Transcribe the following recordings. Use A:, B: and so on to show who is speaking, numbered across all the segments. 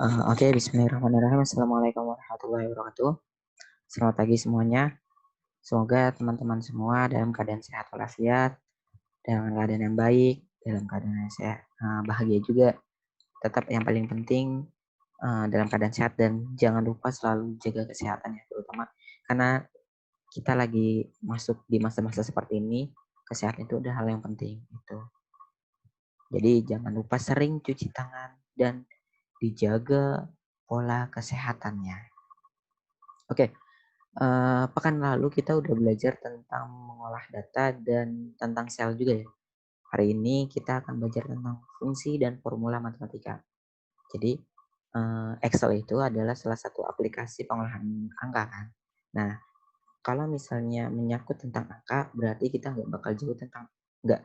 A: Oke, Bismillahirrahmanirrahim. Assalamualaikum warahmatullahi wabarakatuh. Selamat pagi semuanya. Semoga teman-teman semua dalam keadaan sehat walafiat, dalam keadaan yang baik, dalam keadaan yang sehat, bahagia juga. Tetap yang paling penting dalam keadaan sehat dan jangan lupa selalu jaga kesehatan ya, terutama karena kita lagi masuk di masa-masa seperti ini, kesehatan itu adalah hal yang penting gitu. Jadi jangan lupa sering cuci tangan dan dijaga pola kesehatannya. Oke, pekan lalu kita udah belajar tentang mengolah data dan tentang sel juga ya. Hari ini kita akan belajar tentang fungsi dan formula matematika. Jadi, Excel itu adalah salah satu aplikasi pengolahan angka kan. Nah, kalau misalnya menyangkut tentang angka, berarti kita nggak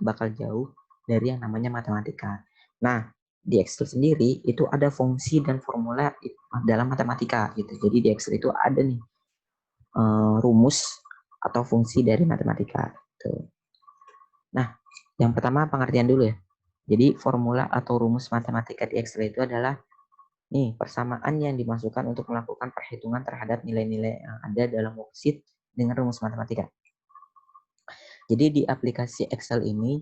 A: bakal jauh dari yang namanya matematika. Nah, di Excel sendiri itu ada fungsi dan formula dalam matematika gitu. Jadi di Excel itu ada nih rumus atau fungsi dari matematika. Tuh. Nah, yang pertama pengertian dulu ya. Jadi formula atau rumus matematika di Excel itu adalah nih persamaan yang dimasukkan untuk melakukan perhitungan terhadap nilai-nilai yang ada dalam worksheet dengan rumus matematika. Jadi di aplikasi Excel ini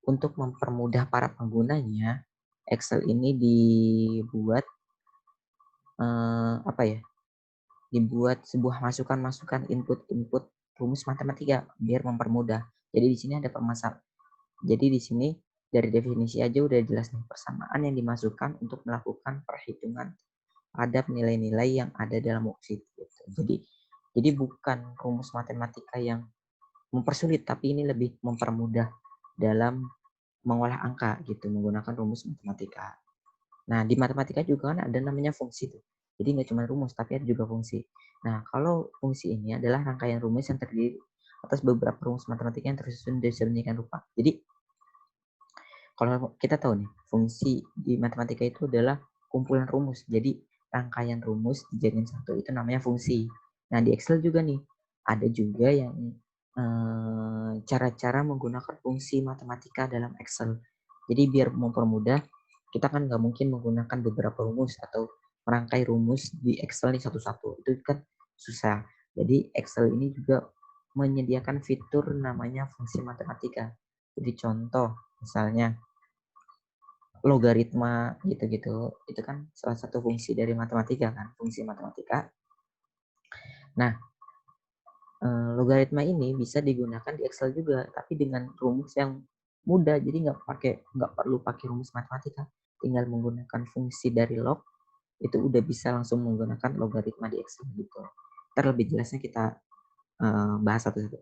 A: untuk mempermudah para penggunanya, Excel ini dibuat apa ya? Dibuat sebuah masukan-masukan input-input rumus matematika biar mempermudah. Jadi di sini ada Jadi di sini dari definisi aja udah jelas nih persamaan yang dimasukkan untuk melakukan perhitungan terhadap nilai-nilai yang ada dalam worksheet gitu. Jadi bukan rumus matematika yang mempersulit tapi ini lebih mempermudah dalam mengolah angka gitu menggunakan rumus matematika. Nah, di matematika juga kan ada namanya fungsi tuh. Jadi nggak cuma rumus, tapi ada juga fungsi. Nah, kalau fungsi ini adalah rangkaian rumus yang terdiri atas beberapa rumus matematika yang tersusun dari sedemikian rupa. Jadi, kalau kita tahu nih, fungsi di matematika itu adalah kumpulan rumus. Jadi, rangkaian rumus dijadiin satu itu namanya fungsi. Nah, di Excel juga nih, ada juga yang cara-cara menggunakan fungsi matematika dalam Excel. Jadi, biar mempermudah, kita kan nggak mungkin menggunakan beberapa rumus atau merangkai rumus di Excel nih satu-satu. Itu kan susah. Jadi, Excel ini juga menyediakan fitur namanya fungsi matematika. Jadi, contoh, misalnya logaritma gitu-gitu itu kan salah satu fungsi dari matematika kan fungsi matematika. Nah, logaritma ini bisa digunakan di Excel juga tapi dengan rumus yang mudah, jadi nggak perlu pakai rumus matematika, tinggal menggunakan fungsi dari log itu udah bisa langsung menggunakan logaritma di Excel gitu. Terlebih jelasnya kita bahas satu-satu.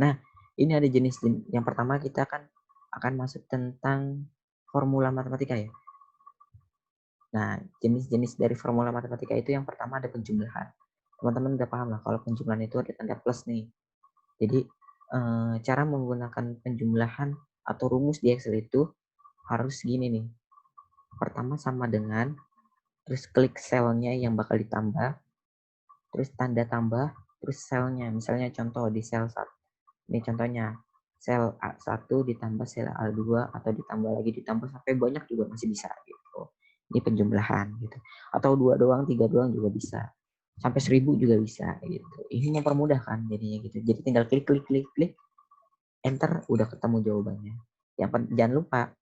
A: Nah, ini ada jenis yang pertama kita akan masuk tentang formula matematika ya. Nah, jenis-jenis dari formula matematika itu yang pertama ada penjumlahan. Teman-teman udah paham lah kalau penjumlahan itu ada tanda plus nih. Jadi, cara menggunakan penjumlahan atau rumus di Excel itu harus gini nih. Pertama sama dengan, terus klik selnya yang bakal ditambah, terus tanda tambah, terus selnya. Misalnya contoh di sel 1. Ini contohnya, sel A1 ditambah sel A2 atau ditambah lagi ditambah sampai banyak juga masih bisa gitu. Ini penjumlahan gitu. Atau 2 doang, 3 doang juga bisa. Sampai 1000 juga bisa gitu. Ini mempermudah kan jadinya gitu. Jadi tinggal klik klik klik klik enter udah ketemu jawabannya. Jangan lupa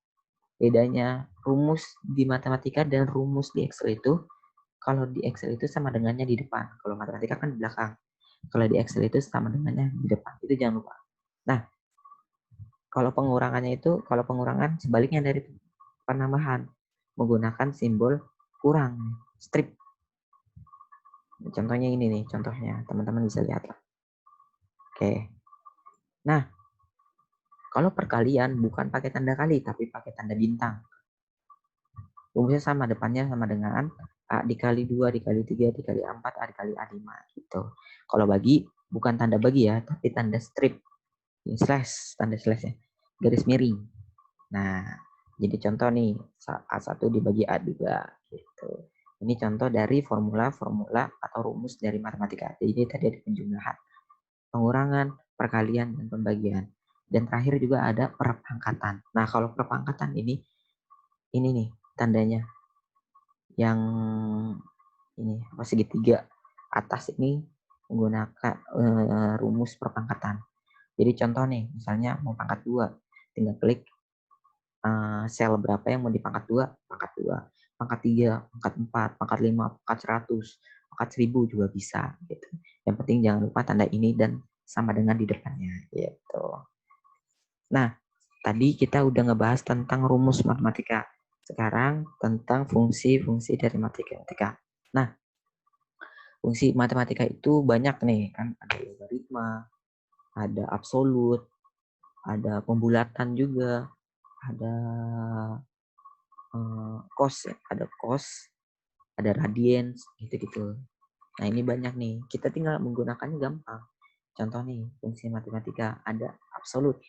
A: bedanya rumus di matematika dan rumus di Excel itu, kalau di Excel itu sama dengannya di depan. Kalau matematika kan di belakang. Kalau di Excel itu sama dengannya di depan. Itu jangan lupa. Nah, kalau pengurangan sebaliknya dari penambahan menggunakan simbol kurang, strip. Contohnya ini nih, contohnya teman-teman bisa lihat lah. Oke. Nah, kalau perkalian bukan pakai tanda kali tapi pakai tanda bintang. Rumusnya sama, depannya sama dengan A dikali 2 dikali 3 dikali 4 A dikali A5 gitu. Kalau bagi bukan tanda bagi ya, tapi tanda strip. Slash, tanda slash ya. Garis miring. Nah, jadi contoh nih, A1 dibagi A2 gitu. Ini contoh dari formula-formula atau rumus dari matematika. Jadi tadi ada penjumlahan, pengurangan, perkalian, dan pembagian. Dan terakhir juga ada perpangkatan. Nah, kalau perpangkatan ini nih tandanya. yang ini segitiga atas ini menggunakan rumus perpangkatan. Jadi contoh nih, misalnya mau pangkat 2, tinggal klik sel berapa yang mau dipangkat 2, pangkat 2, pangkat 3, pangkat 4, pangkat 5, pangkat 100, pangkat 1000 juga bisa gitu. Yang penting jangan lupa tanda ini dan sama dengan di depannya gitu. Nah, tadi kita udah ngebahas tentang rumus matematika. Sekarang tentang fungsi-fungsi dari matematika. Nah, fungsi matematika itu banyak nih kan, ada logaritma, ada absolut, ada pembulatan juga, ada cos ya, ada cos, ada radians gitu-gitu. Nah, ini banyak nih. Kita tinggal menggunakannya gampang. Contoh nih, fungsi matematika ada absolut.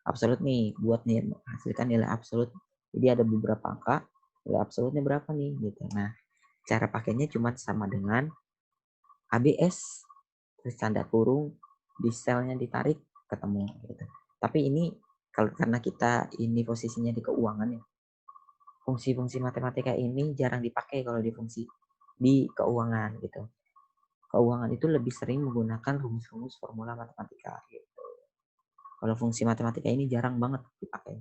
A: Absolut nih buat nih hasilkan nilai absolut. Jadi ada beberapa angka, nilai absolutnya berapa nih gitu. Nah, cara pakainya cuma sama dengan ABS, terus tanda kurung, di selnya ditarik, ketemu gitu. Tapi ini karena kita ini posisinya di keuangan ya, fungsi-fungsi matematika ini jarang dipakai kalau di keuangan gitu. Keuangan itu lebih sering menggunakan rumus-rumus formula matematika gitu. Kalau fungsi matematika ini jarang banget dipakai.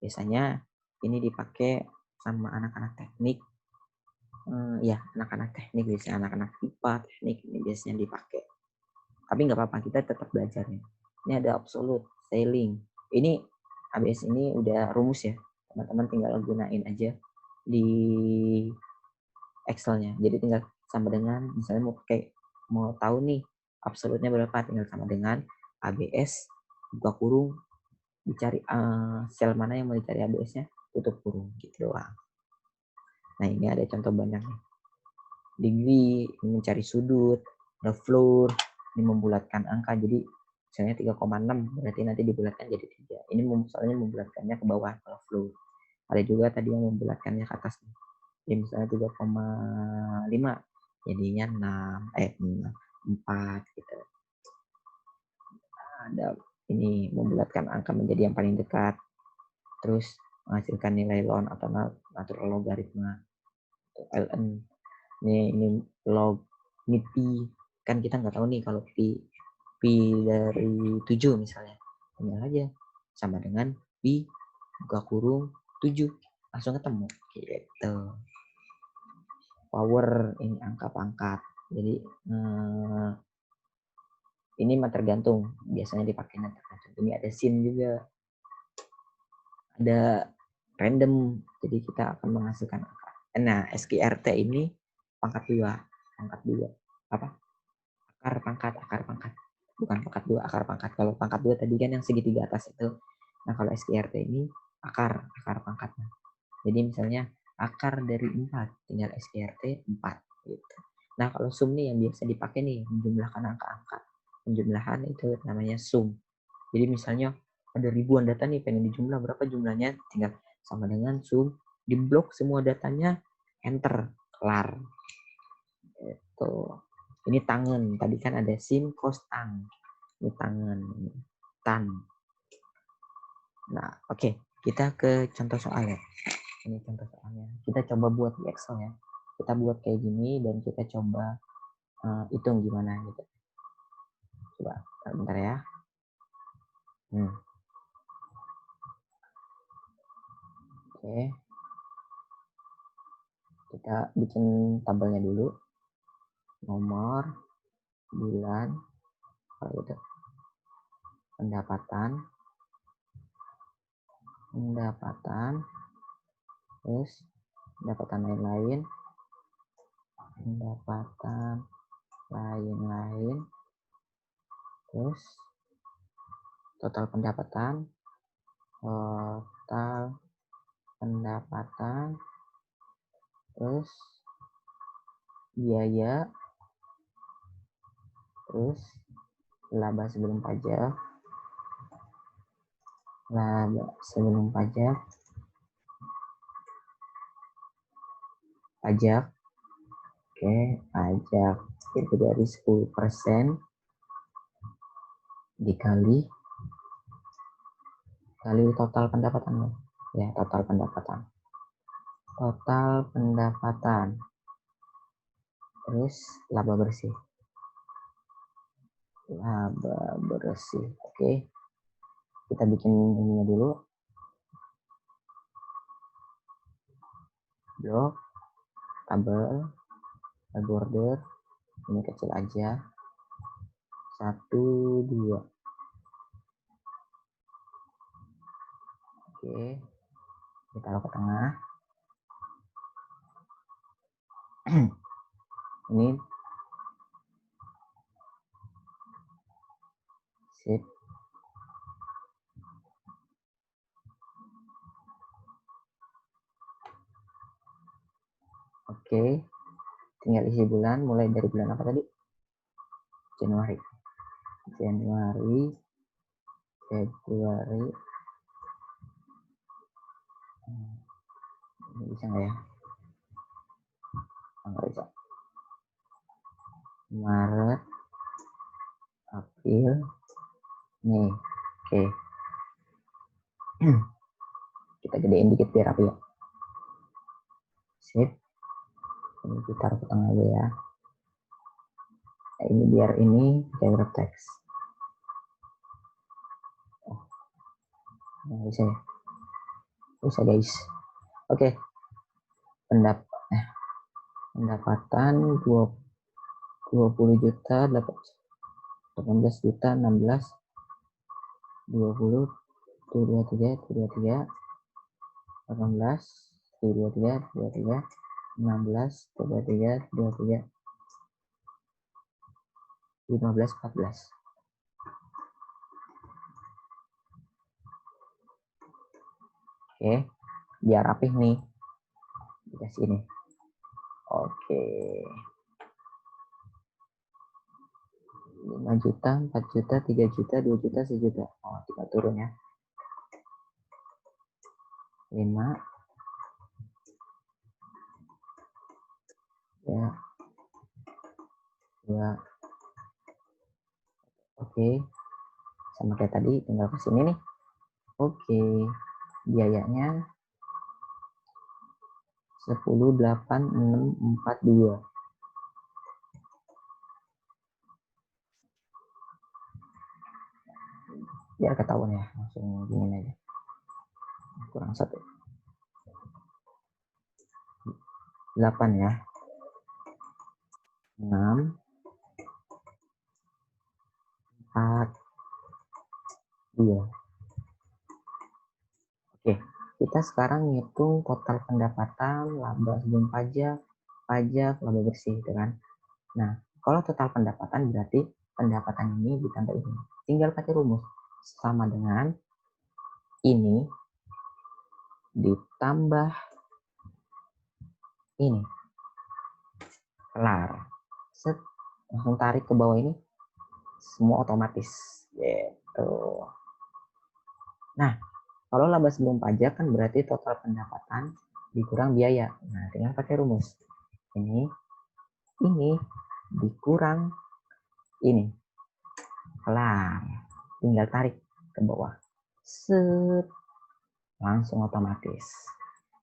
A: Biasanya ini dipakai sama anak-anak teknik. Ya, anak-anak teknik biasanya, anak-anak IPA teknik ini biasanya dipakai. Tapi nggak apa-apa, kita tetap belajar nih. Ini ada absolute, scaling. Ini ABS ini udah rumus ya. Teman-teman tinggal gunain aja di Excel-nya. Jadi tinggal sama dengan misalnya mau tahu nih absolutnya berapa, tinggal sama dengan ABS buka kurung, dicari sel mana yang mau dicari ABS-nya, tutup kurung gitu doang. Nah, ini ada contoh banyak nih. Degree, mencari sudut, the floor, ini membulatkan angka. Jadi misalnya 3,6 berarti nanti dibulatkan jadi 3. Ini misalnya membulatkannya ke bawah kalau floor. Ada juga tadi yang membulatkannya ke atas. Jadi misalnya 3,5 jadinya 4 gitu. Ada ini membulatkan angka menjadi yang paling dekat. Terus menghasilkan nilai ln atau natural logaritma atau ln. Ini log, ini pi, kan kita nggak tahu nih kalau pi dari 7 misalnya, tinggal aja sama dengan pi buka kurung 7, langsung ketemu gitu. Power ini angka pangkat, jadi ini mah tergantung, biasanya dipakainya tergantung. Ini ada sin juga, ada random, jadi kita akan menghasilkan angka. Nah, SQRT ini pangkat 2 apa, akar pangkat, bukan pangkat 2, akar pangkat. Kalau pangkat 2 tadi kan yang segitiga atas itu. Nah, kalau SQRT ini akar pangkatnya. Jadi misalnya akar dari 4, tinggal SQRT 4 gitu. Nah, kalau sum nih yang biasa dipakai nih, menjumlahkan angka-angka. Penjumlahan itu namanya sum. Jadi misalnya ada ribuan data nih, pengen dijumlah berapa jumlahnya, tinggal sama dengan sum, diblok semua datanya, enter, kelar. Itu. Ini tangan, tadi kan ada sin, cos, tang. Ini tangan, tan. Nah, oke, kita ke contoh soal ya. Ini contoh soalnya. Kita coba buat di Excel ya. Kita buat kayak gini dan kita coba hitung gimana gitu. Coba bentar ya. Oke. Kita bikin tabelnya dulu. Nomor, bulan, gitu. Pendapatan, terus pendapatan lain-lain, terus total pendapatan, terus biaya, terus laba sebelum pajak, pajak. Oke, pajak itu dari 10% dikali total pendapatan ya, total pendapatan. total pendapatan, terus laba bersih. Laba bersih. Oke. Kita bikin ininya dulu. Blok, tabel, border, ini kecil aja. 1, 2. Oke. Kita taruh ke tengah. Ini sip. Oke, tinggal isi bulan. Mulai dari bulan apa tadi? Januari, Februari. Ini bisa nggak ya? Nggak bisa. Maret, April, Mei. Oke. Kita gedein dikit biar rapi ya. Sip. Ini kita taruh ke tengah aja ya. Nah, ini biar ini pakai teks. Oh, nggak bisa ya? Bisa guys. Oke. Pendapatan 20 juta, 18 juta, 16, 20, 23, 18, 23, 16, 23, 15, 14. Oke, biar rapih nih. Dikasih ini. Oke. 5 juta, 4 juta, 3 juta, 2 juta, 1 juta. Oh, kita turun ya. 5. Ya. 2. Oke. Sama kayak tadi, tinggal ke sini nih. Oke. Biayanya 10.8.642. Biar ketahuan ya, langsung gini aja. Kurang 1. 8 ya. 6, 4, 2. Oke, kita sekarang ngitung total pendapatan, laba sebelum pajak, laba bersih, gitu kan. Nah, kalau total pendapatan berarti pendapatan ini ditambah ini. Tinggal pakai rumus. Sama dengan ini ditambah ini. Kelar. Set, langsung tarik ke bawah ini. Semua otomatis. Gitu. Nah, kalau laba sebelum pajak kan berarti total pendapatan dikurang biaya. Nah, tinggal pakai rumus. Ini dikurang ini. Kelar. Tinggal tarik ke bawah. Set. Langsung otomatis.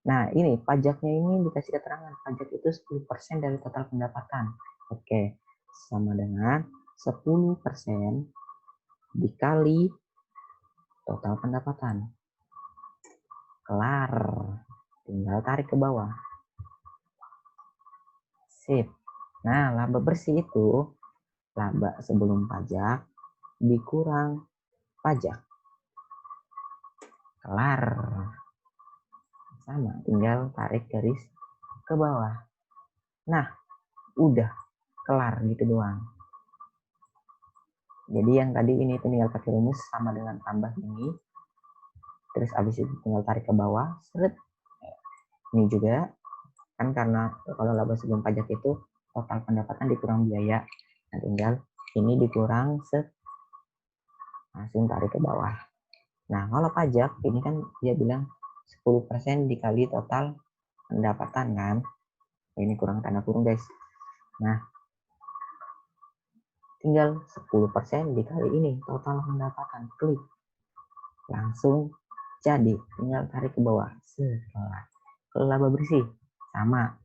A: Nah, ini pajaknya ini dikasih keterangan. Pajak itu 10% dari total pendapatan. Oke, sama dengan 10% dikali total pendapatan. Kelar. Tinggal tarik ke bawah. Sip. Nah, laba bersih itu laba sebelum pajak dikurang pajak. Kelar. Sama, tinggal tarik garis ke bawah. Nah, udah kelar gitu doang. Jadi yang tadi ini tinggal pakai rumus sama dengan tambah ini. Terus abis itu tinggal tarik ke bawah. Seret. Ini juga kan karena kalau laba sebelum pajak itu total pendapatan dikurang biaya. Nah, tinggal ini dikurang set, langsung tarik ke bawah. Nah, kalau pajak ini kan dia bilang 10% dikali total pendapatan kan. Ini kurang tanda kurung guys. Nah, tinggal 10% dikali ini total pendapatan. Klik. Langsung jadi. Tinggal tarik ke bawah. Setelah. laba bersih sama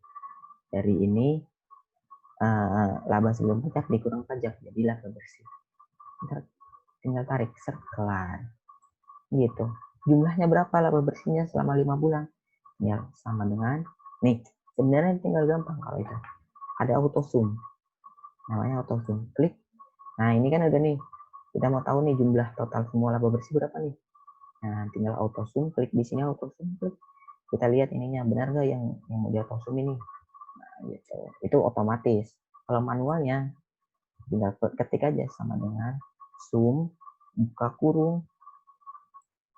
A: dari ini, laba sebelum pajak dikurang pajak jadi laba bersih. Ntar tinggal tarik kelar gitu. Jumlahnya berapa laba bersihnya selama 5 bulan? Ya sama dengan nih, sebenarnya tinggal gampang kalau itu. Ada auto zoom. Namanya auto zoom. Klik. Nah, ini kan udah nih. Kita mau tahu nih jumlah total semua laba bersih berapa nih. Nah, tinggal auto zoom, klik di sini auto zoom, klik. Kita lihat ininya benar nggak yang mau di auto zoom ini. Nah, gitu. Itu otomatis. Kalau manualnya tinggal ketik aja sama dengan zoom, buka kurung,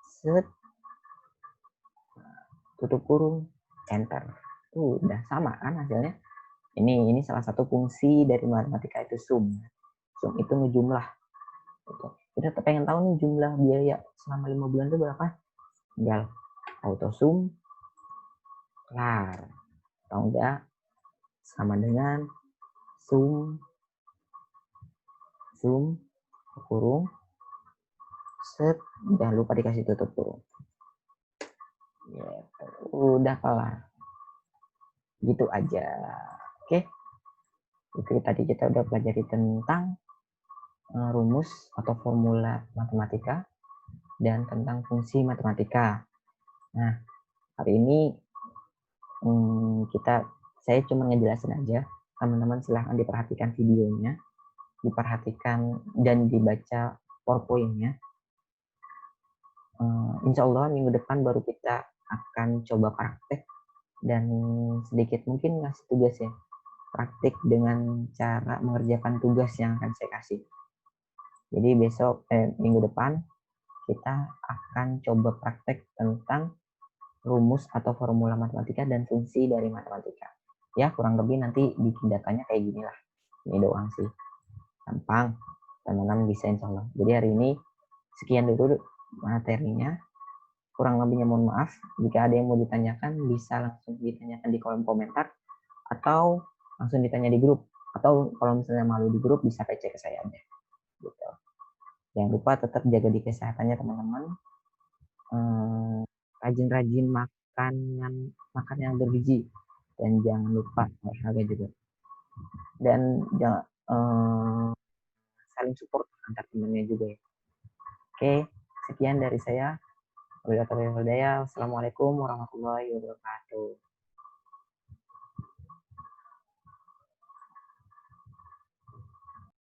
A: set, tutup kurung, enter. Udah sama kan hasilnya. Ini salah satu fungsi dari matematika itu zoom. Zoom itu ngejumlah. Gitu. Kita pengen tahu nih jumlah biaya selama 5 bulan itu berapa? Tinggal auto zoom, kelar. Atau enggak sama dengan zoom, kurung, set, jangan lupa dikasih tutup kurung. Ya, udah kelar. Gitu aja. Oke. Itu tadi kita udah pelajari tentang rumus atau formula matematika dan tentang fungsi matematika. Nah, hari ini saya cuma ngejelasin aja. Teman-teman silahkan diperhatikan videonya, diperhatikan dan dibaca PowerPoint-nya. Insya Allah minggu depan baru kita akan coba praktek dan sedikit mungkin ngasih tugas ya. Praktik dengan cara mengerjakan tugas yang akan saya kasih. Jadi minggu depan kita akan coba praktek tentang rumus atau formula matematika dan fungsi dari matematika. Ya kurang lebih nanti bikin datanya kayak gini lah. Ini doang sih. Gampang. Teman-teman bisa insya Allah. Jadi hari ini sekian dulu materinya. Kurang lebihnya mohon maaf. Jika ada yang mau ditanyakan bisa langsung ditanyakan di kolom komentar atau langsung ditanya di grup. Atau kalau misalnya malu di grup bisa PC ke saya aja. Gitu. Jangan lupa tetap jaga di kesehatannya teman-teman. Rajin-rajin makan yang bergizi dan jangan lupa olahraga juga. Dan jangan saling support antar temannya juga ya. Oke, sekian dari saya. Wassalamualaikum warahmatullahi wabarakatuh.